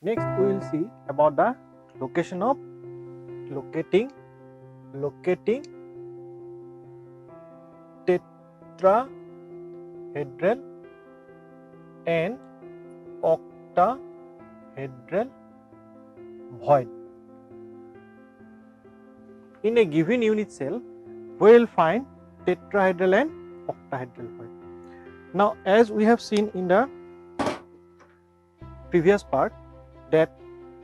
Next, we will see about the location of locating tetrahedral and octahedral void. In a given unit cell, we will find tetrahedral and octahedral void. Now, as we have seen in the previous part, that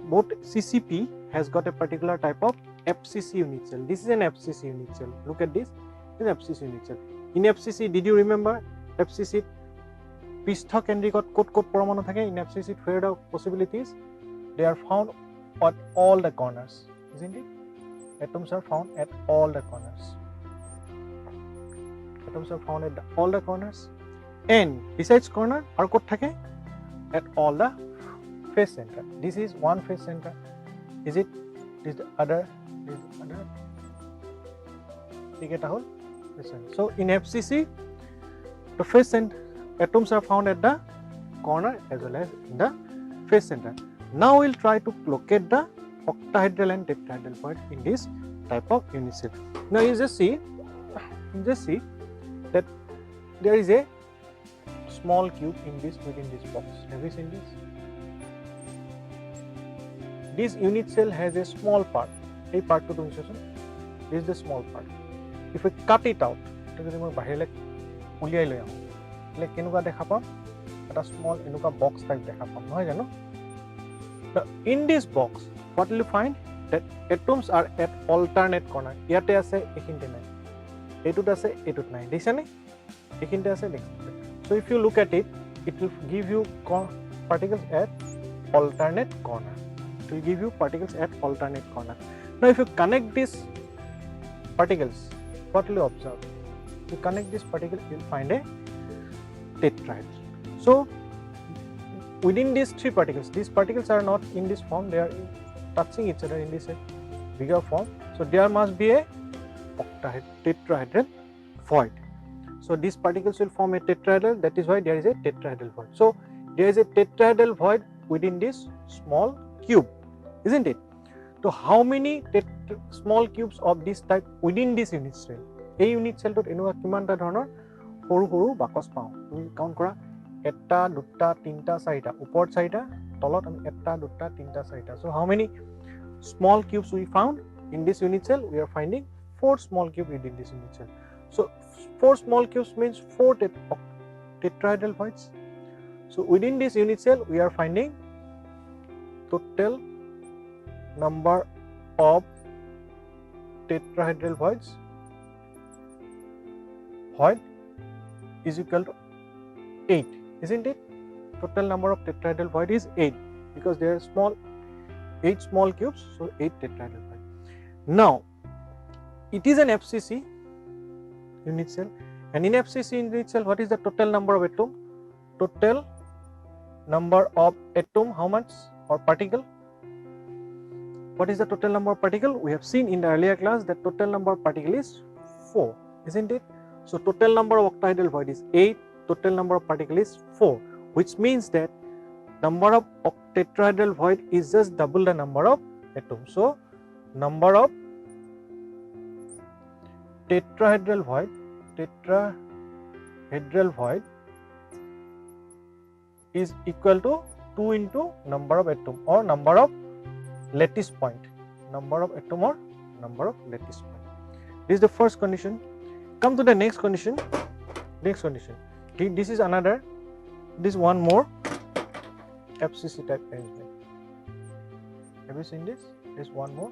both CCP has got a particular type of FCC unit cell. This is an FCC unit cell. Look at this. This is an FCC unit cell. In FCC, did you remember FCC? Pistha kendrikot kot paramanu thake. In FCC, where the possibilities they are found at all the corners, isn't it? Atoms are found at all the corners. Atoms are found at all the corners. And besides corner, are kot thake at all the face center. This is one face center. Is it? This is the other. This is the other. So in FCC, the face center atoms are found at the corner as well as in the face center. Now we'll try to locate the octahedral and tetrahedral void in this type of unit cell. Now you just see that there is a small cube within this box. Have you seen this? This unit cell has a small part. A part to this is the small part. If we cut it out, a small box type. Now, in this box, what will you find? That atoms are at alternate corner. Yate ase ekhinte nai. Etut ase etut nai. Dekhchane? Ekhinte ase dekhchane. So if you look at it, it will give you particles at alternate corner. It will give you particles at alternate corner. Now if you connect these particles, what will you observe? If you connect these particles, you will find a tetrahedral. So within these three particles, these particles are not in this form, they are touching each other in this bigger form. So there must be a tetrahedral void. So these particles will form a tetrahedral, that is why there is a tetrahedral void. So there is a tetrahedral void within this small cube, isn't it? So how many small cubes of this type within this unit cell? A unit cell to enuka kimanta dhoroner horu horu bakos pao. Tumi count kora eta dutta tinta saita upor saita tolot ami eta dutta tinta saita. So how many small cubes we found in this unit cell? We are finding 4 small cubes within this unit cell. So 4 small cubes means 4 tetrahedral voids. So within this unit cell, we are finding total number of tetrahedral void is equal to 8, isn't it? Total number of tetrahedral void is 8 because there are 8 small cubes, so 8 tetrahedral void. Now, it is an FCC unit cell, and in FCC unit cell, what is the total number of atom? Total number of atom, how much, or particle? What is the total number of particle? We have seen in the earlier class that total number of particle is 4, isn't it? So total number of octahedral void is 8, total number of particle is 4, which means that number of tetrahedral void is just double the number of atoms. So number of tetrahedral void is equal to 2 into number of atom or number of lattice point. Number of atom or number of lattice point. This is the first condition. Come to the next condition. This is another. This one more FCC type arrangement. Have you seen this? This one more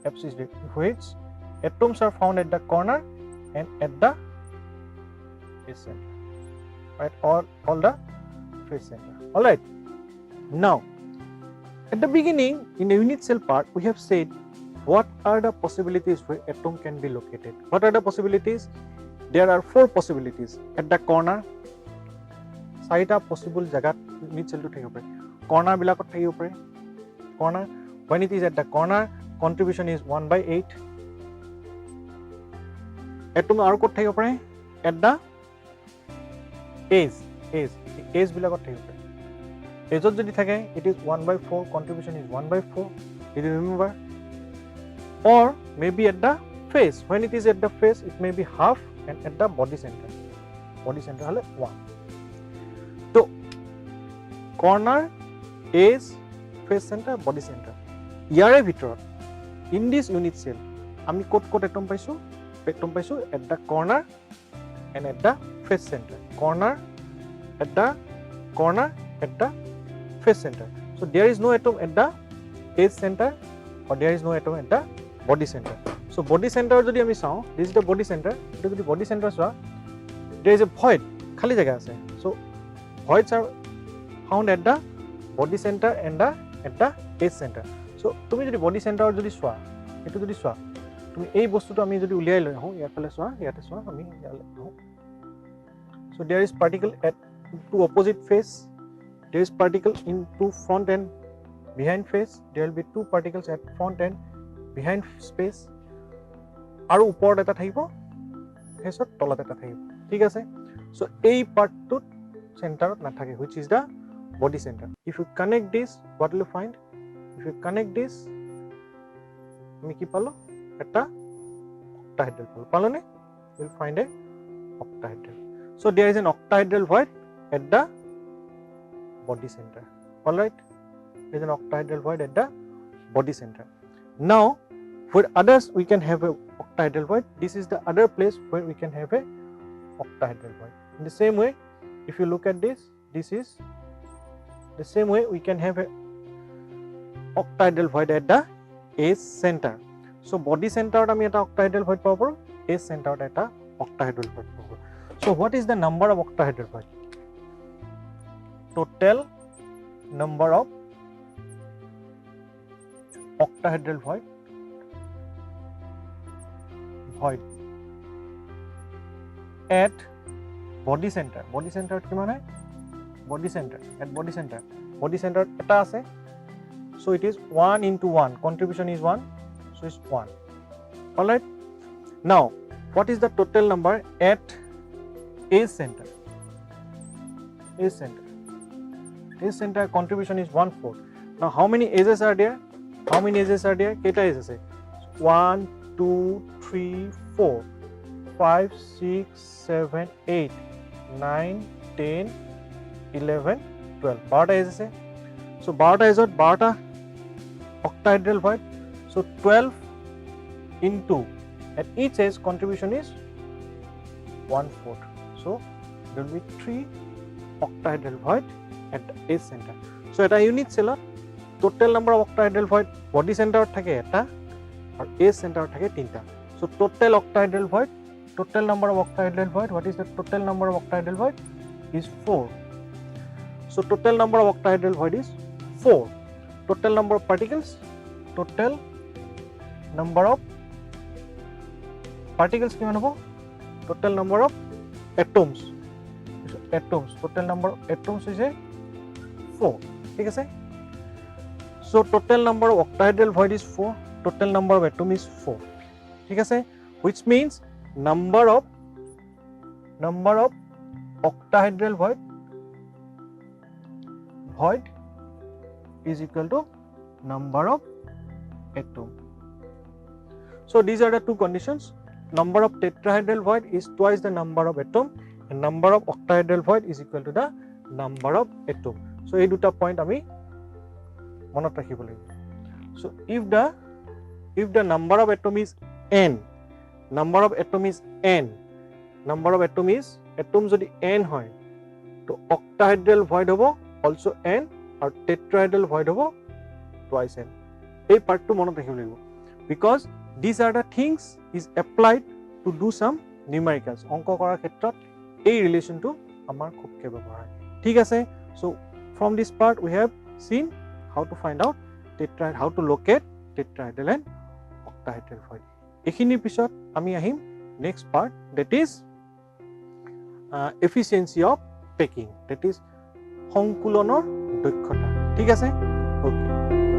FCC type, which atoms are found at the corner and at the face center. Right? All the face center. Alright. Now, at the beginning, in the unit cell part, we have said what are the possibilities where atom can be located. What are the possibilities? There are 4 possibilities. At the corner, saita possible jagat unit cell to thakib pare. Corner bilakot thakib pare. Corner, when it is at the corner, contribution is 1/8. Atom aru kot thakib pare? At the edge bilakot thakib pare. এজত যদি থাকে it is 1/4 contribution is 1/4 did you remember or maybe at the face when it is at the face it may be half and at the body center hale 1 to corner is face center body center yare bhitor in this unit cell ami kot atom paisu at the corner and at the face center corner at the face center so there is no atom at the face center or there is no atom at the body center so body center jodi ami sao this is the body center etu jodi body center soa there is a void khali jaga ase so voids are found at the body center and at the face center so tumi jodi body center jodi soa etu jodi soa tumi ei bostu to ami jodi uliai loi ahu iar phale soa iate soa ami iale ahu so there is particle at two opposite face there is particle in two front and behind face there will be two particles at front and behind space aru upor eta thakibo face tolat eta thakibo thik ase so ei part to center na thake which is the body center if you connect this what will you find if you connect this ami ki palo eta octahedral palo ne you will find a octahedral so there is an octahedral void at the body center all right there is an octahedral void at the body center now for others we can have a octahedral void this is the other place where we can have a octahedral void in the same way if you look at this is the same way we can have a octahedral void at the base center so body center ami eta octahedral void pabo base center eta octahedral void pabo so what is the number of octahedral void total number of octahedral void at body center kiman hai body center at body center eta ase so it is 1 into 1 contribution is 1 so it's 1 all right now what is the total number at base center contribution is 1/4 now how many edges are there keta edges ase 1 2 3 4 5 6 7 8 9 10 11 12 12 edges ase so 12 edges 12 octahedral void so 12 into at each edge contribution is 1/4 so there will be 3 octahedral void at the base center so at a unit cell total number of octahedral void body center thake eta or base center thake tinta so total octahedral void total number of octahedral void what is the total number of octahedral void is 4 so total number of octahedral void is 4 total number of particles kiman hobo total number of atoms total number of atoms is a 4 ঠিক আছে so total number of octahedral void is 4 total number of atom is 4 ঠিক আছে which means number of octahedral void is equal to number of atom so these are the two conditions number of tetrahedral void is twice the number of atom and number of octahedral void is equal to the number of atom so ei duta point ami monot rakhibo lagibo so if the number of atom is n number of atom jodi n hoy to octahedral void hobo also n or tetrahedral void hobo twice n ei part to monot rakhibo lagibo because these are the things is applied to do some numericals onko korar khetrot ei relation to amar khub ke byabohar thik ase so from this part we have seen how to find out how to locate tetrahedral and octahedral void ekhini pisot ami ahim next part that is efficiency of packing that is সংকুলনৰ দক্ষতা ঠিক আছে okay